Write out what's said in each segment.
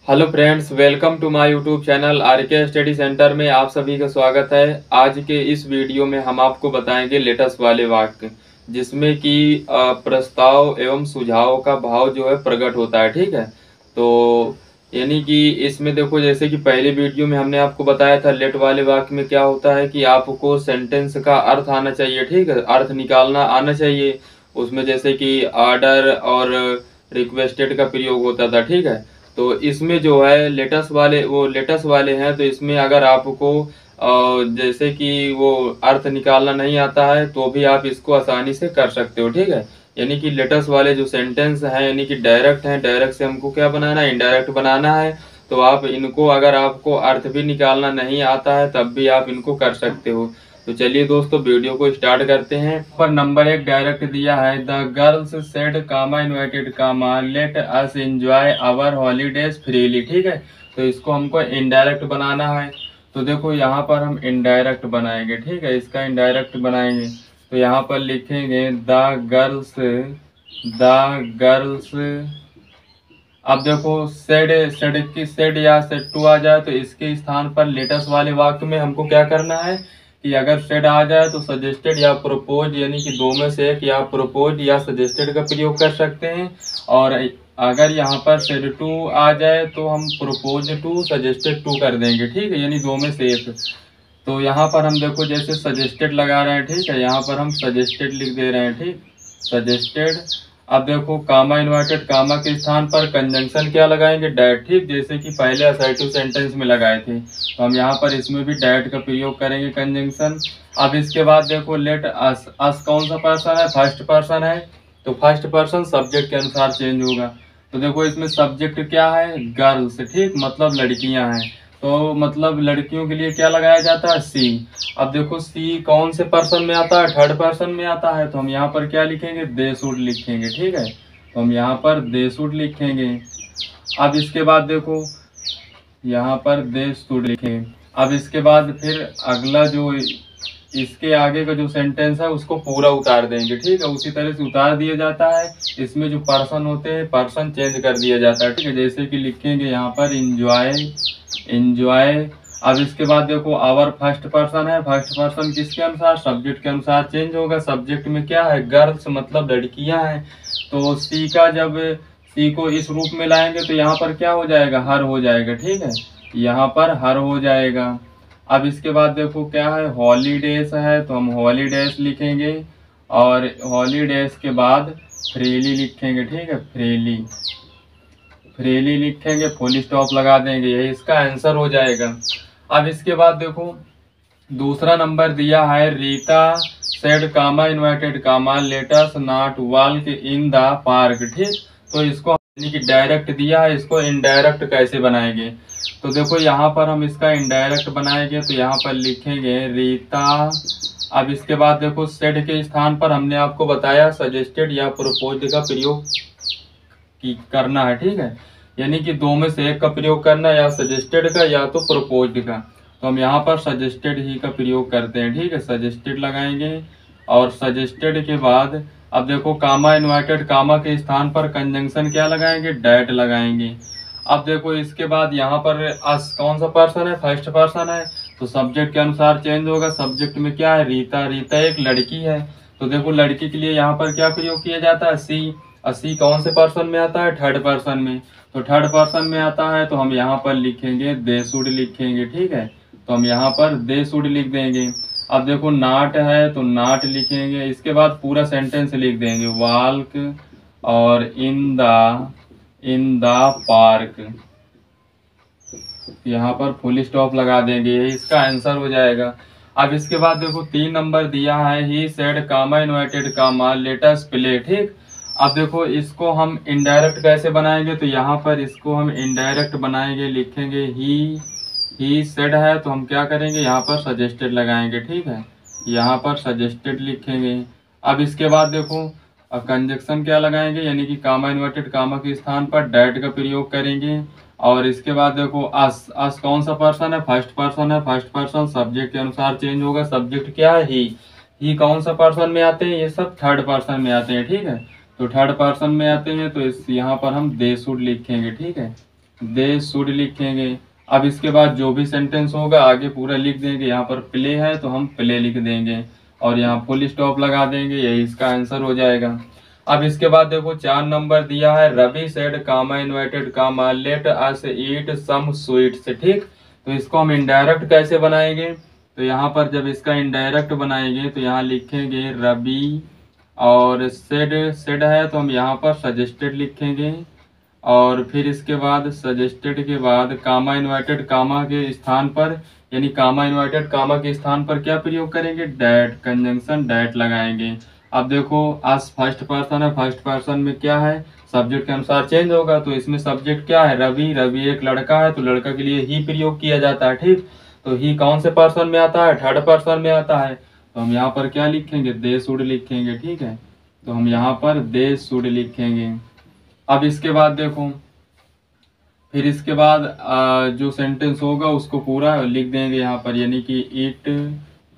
Hello friends, welcome to my YouTube channel RK study centre में आप सभी का स्वागत है। आज के इस वीडियो में हम आपको बताएंगे लेटेस्ट वाले वाक्य, जिसमें कि प्रस्ताव एवं सुझाव का भाव जो है प्रकट होता है। ठीक है, तो यानी कि इसमें देखो, जैसे कि पहले वीडियो में हमने आपको बताया था, लेट वाले वाक्य में क्या होता है कि आपको सेंटेंस का अर्थ आना चाहिए। ठीक है, अर्थ निकालना आना चाहिए। उसमें जैसे कि ऑर्डर और रिक्वेस्टेड का प्रयोग होता था। ठीक है, तो इसमें जो है लेटेस्ट वाले हैं, तो इसमें अगर आपको जैसे कि वो अर्थ निकालना नहीं आता है तो भी आप इसको आसानी से कर सकते हो। ठीक है, यानी कि लेटेस्ट वाले जो सेंटेंस हैं यानी कि डायरेक्ट हैं, डायरेक्ट से हमको क्या बनाना है, इनडायरेक्ट बनाना है। तो आप इनको, अगर आपको अर्थ भी निकालना नहीं आता है तब भी आप इनको कर सकते हो। तो चलिए दोस्तों, वीडियो को स्टार्ट करते हैं। पर नंबर 1 डायरेक्ट दिया है, the girls said comma invited comma let us enjoy our holidays freely. ठीक है, तो इसको हमको इनडायरेक्ट बनाना है। तो देखो यहाँ पर हम इनडायरेक्ट बनाएंगे। ठीक है, इसका इनडायरेक्ट बनाएंगे तो यहाँ पर लिखेंगे द गर्ल्स। अब देखो सेड सेड की सेड या सेड टू आ जाए तो इसके स्थान पर लेटेस्ट वाले वाक्य में हमको क्या करना है कि अगर सेड आ जाए तो सजेस्टेड या प्रोपोज, यानी कि दो में से एक, या प्रोपोज या सजेस्टेड का प्रयोग कर सकते हैं। और अगर यहाँ पर सेड टू आ जाए तो हम प्रोपोज टू सजेस्टेड टू कर देंगे। ठीक है, यानी दो में से एक। तो यहाँ पर हम देखो जैसे सजेस्टेड लगा रहे हैं। ठीक है, यहाँ पर हम सजेस्टेड लिख दे रहे हैं। ठीक, सजेस्टेड। अब देखो कामा इन्वर्टेड कामा के स्थान पर कंजंक्शन क्या लगाएंगे, डैट। ठीक, जैसे कि पहले असर्टिव सेंटेंस में लगाए थे, तो हम यहाँ पर इसमें भी डैट का प्रयोग करेंगे, कंजंक्शन। अब इसके बाद देखो लेट अस, अस कौन सा पर्सन है, फर्स्ट पर्सन है, तो फर्स्ट पर्सन सब्जेक्ट के अनुसार चेंज होगा। तो देखो इसमें सब्जेक्ट क्या है, गर्ल्स। ठीक, मतलब लड़कियां हैं, तो मतलब लड़कियों के लिए क्या लगाया जाता है, सी। अब देखो सी कौन से पर्सन में आता है, थर्ड पर्सन में आता है, तो हम यहाँ पर क्या लिखेंगे, दे शुड लिखेंगे। ठीक है, तो हम यहाँ पर दे शुड लिखेंगे। अब इसके बाद देखो यहाँ पर दे शुड लिखेंगे। अब इसके बाद फिर अगला जो इसके आगे का जो सेंटेंस है उसको पूरा उतार देंगे। ठीक है, उसी तरह से उतार दिया जाता है। इसमें जो पर्सन होते हैं, पर्सन चेंज कर दिया जाता है। ठीक है, जैसे कि लिखेंगे यहाँ पर इंजॉय। अब इसके बाद देखो आवर फर्स्ट पर्सन है, फर्स्ट पर्सन किसके अनुसार, सब्जेक्ट के अनुसार चेंज होगा। सब्जेक्ट में क्या है, गर्ल्स, मतलब लड़कियां हैं। तो सी का जब सी को इस रूप में लाएंगे तो यहाँ पर क्या हो जाएगा, हर हो जाएगा। ठीक है, यहाँ पर हर हो जाएगा। अब इसके बाद देखो क्या है, हॉलीडेज है, तो हम हॉलीडेज लिखेंगे। और हॉलीडेज के बाद फ्रीली लिखेंगे। ठीक है, फ्रीली फ्रीली लिखेंगे, फुल स्टॉप लगा देंगे, यही इसका आंसर हो जाएगा। अब इसके बाद देखो दूसरा नंबर दिया है, Rita said comma invited comma let's not walk in the park. ठीक, तो इसको यानी कि डायरेक्ट दिया है, इसको इनडायरेक्ट कैसे बनाएंगे, तो देखो यहाँ पर हम इसका इनडायरेक्ट बनाएंगे तो यहाँ पर लिखेंगे रीता। अब इसके बाद देखो सेड के स्थान पर हमने आपको बताया सजेस्टेड या प्रोपोज्ड का प्रयोग करना है। ठीक है, यानी कि दो में से एक का प्रयोग करना, या सजेस्टेड का या तो प्रोपोज्ड का। तो हम यहाँ पर सजेस्टेड ही का प्रयोग करते हैं। ठीक है, सजेस्टेड लगाएंगे। और सजेस्टेड के बाद अब देखो कामा इन्वाइटेड कामा के स्थान पर कंजंक्शन क्या लगाएंगे, डैट लगाएंगे। अब देखो इसके बाद यहाँ पर अस कौन सा पर्सन है, फर्स्ट पर्सन है, तो सब्जेक्ट के अनुसार चेंज होगा। सब्जेक्ट में क्या है, रीता। रीता एक लड़की है, तो देखो लड़की के लिए यहाँ पर क्या प्रयोग किया जाता है, सी। और सी कौन से पर्सन में आता है, थर्ड पर्सन में। तो थर्ड पर्सन में आता है तो हम यहाँ पर लिखेंगे दे शुड लिखेंगे। ठीक है, तो हम यहाँ पर दे शुड लिख देंगे। अब देखो नाट है तो नाट लिखेंगे। इसके बाद पूरा सेंटेंस लिख देंगे, वॉक और इन द पार्क। यहाँ पर फुल स्टॉप लगा देंगे, यही इसका आंसर हो जाएगा। अब इसके बाद देखो 3 नंबर दिया है, he said comma invited comma let's play. ठीक, अब देखो इसको हम इनडायरेक्ट कैसे बनाएंगे, तो यहाँ पर इसको हम इनडायरेक्ट बनाएंगे, लिखेंगे ही सेड है तो हम क्या करेंगे, यहाँ पर सजेस्टेड लगाएंगे। ठीक है, यहाँ पर सजेस्टेड लिखेंगे। अब इसके बाद देखो कंजक्शन क्या लगाएंगे, यानी कि कामा इन्वर्टेड कामा के स्थान पर डैट का प्रयोग करेंगे। और इसके बाद देखो अस कौन सा पर्सन है, फर्स्ट पर्सन है, फर्स्ट पर्सन सब्जेक्ट के अनुसार चेंज होगा। सब्जेक्ट क्या है, ही कौन सा पर्सन में आते हैं, ये सब थर्ड पर्सन में आते हैं। ठीक है, तो थर्ड पर्सन में आते हैं तो इस यहाँ पर हम दे शुड लिखेंगे। ठीक है, दे शुड लिखेंगे। अब इसके बाद जो भी सेंटेंस होगा आगे पूरा लिख देंगे। यहाँ पर प्ले है तो हम प्ले लिख देंगे और यहाँ फुल स्टॉप लगा देंगे, यही इसका आंसर हो जाएगा। अब इसके बाद देखो 4 नंबर दिया है, Ravi said comma inverted comma let us eat some sweets, ठीक। तो इसको हम इनडायरेक्ट कैसे बनाएंगे, तो यहाँ पर जब इसका इनडायरेक्ट बनाएंगे तो यहाँ लिखेंगे रवि और सेड, सेड है तो हम यहाँ पर सजेस्टेड लिखेंगे और फिर इसके बाद सजेस्टेड के बाद कामा इन्वर्टेड कामा के स्थान पर, यानी कामा इन्वर्टेड कामा के स्थान पर क्या प्रयोग करेंगे, डैट, कंजंक्शन डैट लगाएंगे। अब देखो आज फर्स्ट पर्सन है, फर्स्ट पर्सन में क्या है, सब्जेक्ट के अनुसार चेंज होगा। तो इसमें सब्जेक्ट क्या है, रवि, रवि एक लड़का है तो लड़का के लिए ही प्रयोग किया जाता है, ठीक। तो ही कौन से पर्सन में आता है, थर्ड पर्सन में आता है। तो हम यहाँ पर क्या लिखेंगे, दे शुड लिखेंगे, ठीक है। तो हम यहाँ पर दे शुड लिखेंगे। अब इसके बाद देखो फिर इसके बाद जो सेंटेंस होगा उसको पूरा लिख देंगे यहाँ पर, यानी कि इट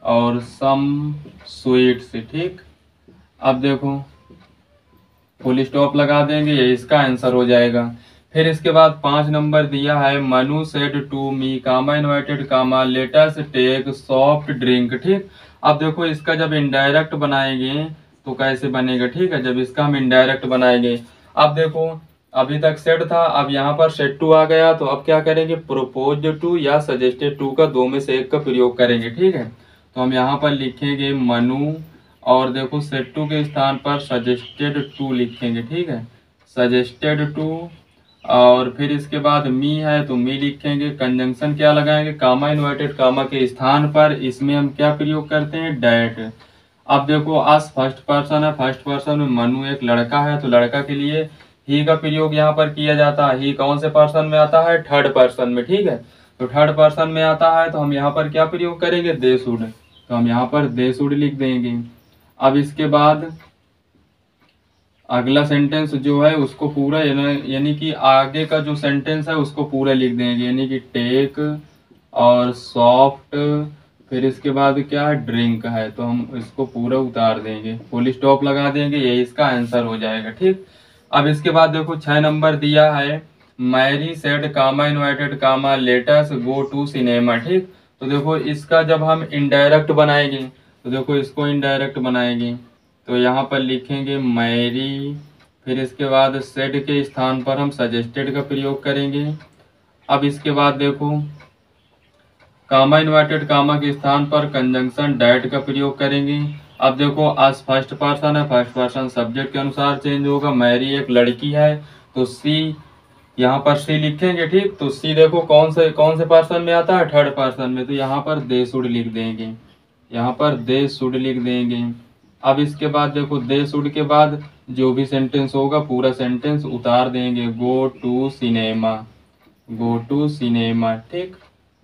और सम स्वीट्स, ठीक। अब देखो फुल स्टॉप लगा देंगे, ये इसका आंसर हो जाएगा। फिर इसके बाद 5 नंबर दिया है, Manu said to me comma invited comma let us take soft drink, ठीक। अब देखो इसका जब इनडायरेक्ट बनाएंगे तो कैसे बनेगा, ठीक है। जब इसका हम इनडायरेक्ट बनाएंगे, अब देखो अभी तक सेड था, अब यहाँ पर सेड टू आ गया, तो अब क्या करेंगे, प्रोपोज टू या सजेस्टेड टू का दो में से एक का प्रयोग करेंगे, ठीक है। तो हम यहाँ पर लिखेंगे मनु और देखो सेड टू के स्थान पर सजेस्टेड टू लिखेंगे, ठीक है, सजेस्टेड टू। और फिर इसके बाद मी है तो मी लिखेंगे, कंजंक्शन क्या लगाएंगे, कामा इन्वर्टेड कामा के स्थान पर इसमें हम क्या प्रयोग करते हैं, डैट। अब देखो आज फर्स्ट पर्सन है, फर्स्ट पर्सन में मनु एक लड़का है तो लड़का के लिए ही का प्रयोग यहाँ पर किया जाता है। ही कौन से पर्सन में आता है, थर्ड पर्सन में, ठीक है। तो थर्ड पर्सन में आता है तो हम यहाँ पर क्या प्रयोग करेंगे, दे शुड। तो हम यहाँ पर दे शुड लिख देंगे। अब इसके बाद अगला सेंटेंस जो है उसको पूरा, यानी कि आगे का जो सेंटेंस है उसको पूरा लिख देंगे, यानी कि टेक और सॉफ्ट, फिर इसके बाद क्या है, ड्रिंक है तो हम इसको पूरा उतार देंगे, फुल स्टॉप लगा देंगे, यही इसका आंसर हो जाएगा, ठीक। अब इसके बाद देखो 6 नंबर दिया है, Mary said comma invited comma let's go to cinema, ठीक। तो देखो इसका जब हम इनडायरेक्ट बनाएंगे तो देखो इसको इनडायरेक्ट बनाएंगे तो यहाँ पर लिखेंगे मैरी, फिर इसके बाद सेड के स्थान पर हम सजेस्टेड का प्रयोग करेंगे। अब इसके बाद देखो कामा इन्वर्टेड कामा के स्थान पर कंजंक्शन डैट का प्रयोग करेंगे। अब देखो आज फर्स्ट पर्सन है, फर्स्ट पर्सन सब्जेक्ट के अनुसार चेंज होगा, मैरी एक लड़की है तो सी, यहाँ पर सी लिखेंगे, ठीक। तो सी देखो कौन से पर्सन में आता है, थर्ड पर्सन में, तो यहाँ पर दे शुड लिख देंगे, यहाँ पर दे शुड लिख देंगे। अब इसके बाद देखो दे शुड के बाद जो भी सेंटेंस होगा पूरा सेंटेंस उतार देंगे, go to cinema, go to cinema, ठीक।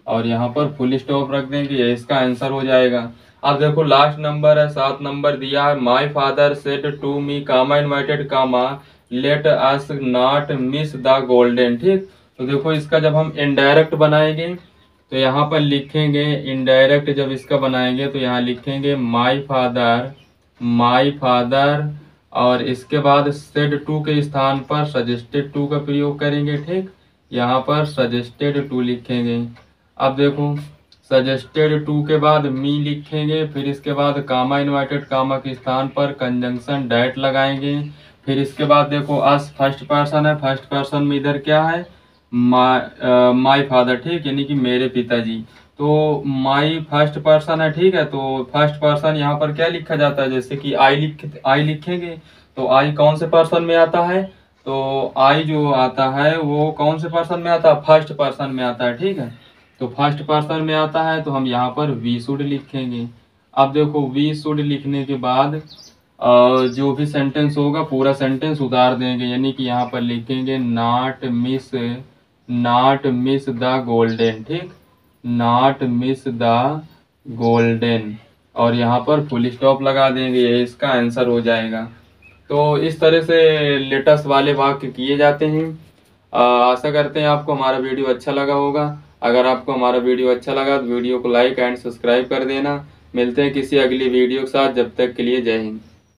और यहाँ पर फुल स्टॉप रख देंगे, ये इसका आंसर हो जाएगा। अब देखो लास्ट नंबर है, 7 नंबर दिया है, my father said to me comma invited comma let us not miss the golden, ठीक। तो देखो इसका जब हम इनडायरेक्ट बनाएंगे तो यहाँ पर लिखेंगे, इनडायरेक्ट जब इसका बनाएंगे तो यहाँ लिखेंगे माय फादर, माय फादर, और इसके बाद सेड टू के स्थान पर सजेस्टेड टू का प्रयोग करेंगे, ठीक। यहाँ पर सजेस्टेड टू लिखेंगे। अब देखो सजेस्टेड टू के बाद मी लिखेंगे, फिर इसके बाद कामा इन्वर्टेड कामा के स्थान पर कंजंक्शन डैट लगाएंगे। फिर इसके बाद देखो आज फर्स्ट पर्सन है, फर्स्ट पर्सन में इधर क्या है, माय फादर, ठीक, यानी कि मेरे पिताजी। तो माई फर्स्ट पर्सन है, ठीक है। तो फर्स्ट पर्सन यहाँ पर क्या लिखा जाता है, जैसे कि आई लिखेंगे तो आई कौन से पर्सन में आता है, तो आई जो आता है वो कौन से पर्सन में आता है, फर्स्ट पर्सन में आता है, ठीक है। तो फर्स्ट पर्सन में आता है तो हम यहाँ पर वी शुड लिखेंगे। अब देखो वी शुड लिखने के बाद जो भी सेंटेंस होगा पूरा सेंटेंस उतार देंगे, यानी कि यहाँ पर लिखेंगे नॉट मिस द गोल्डन, ठीक, नॉट मिस द गोल्डन, और यहाँ पर फुल स्टॉप लगा देंगे, ये इसका आंसर हो जाएगा। तो इस तरह से लेटेस्ट वाले वाक्य किए जाते हैं। आशा करते हैं आपको हमारा वीडियो अच्छा लगा होगा। अगर आपको हमारा वीडियो अच्छा लगा तो वीडियो को लाइक एंड सब्सक्राइब कर देना। मिलते हैं किसी अगली वीडियो के साथ, जब तक के लिए जय हिंद।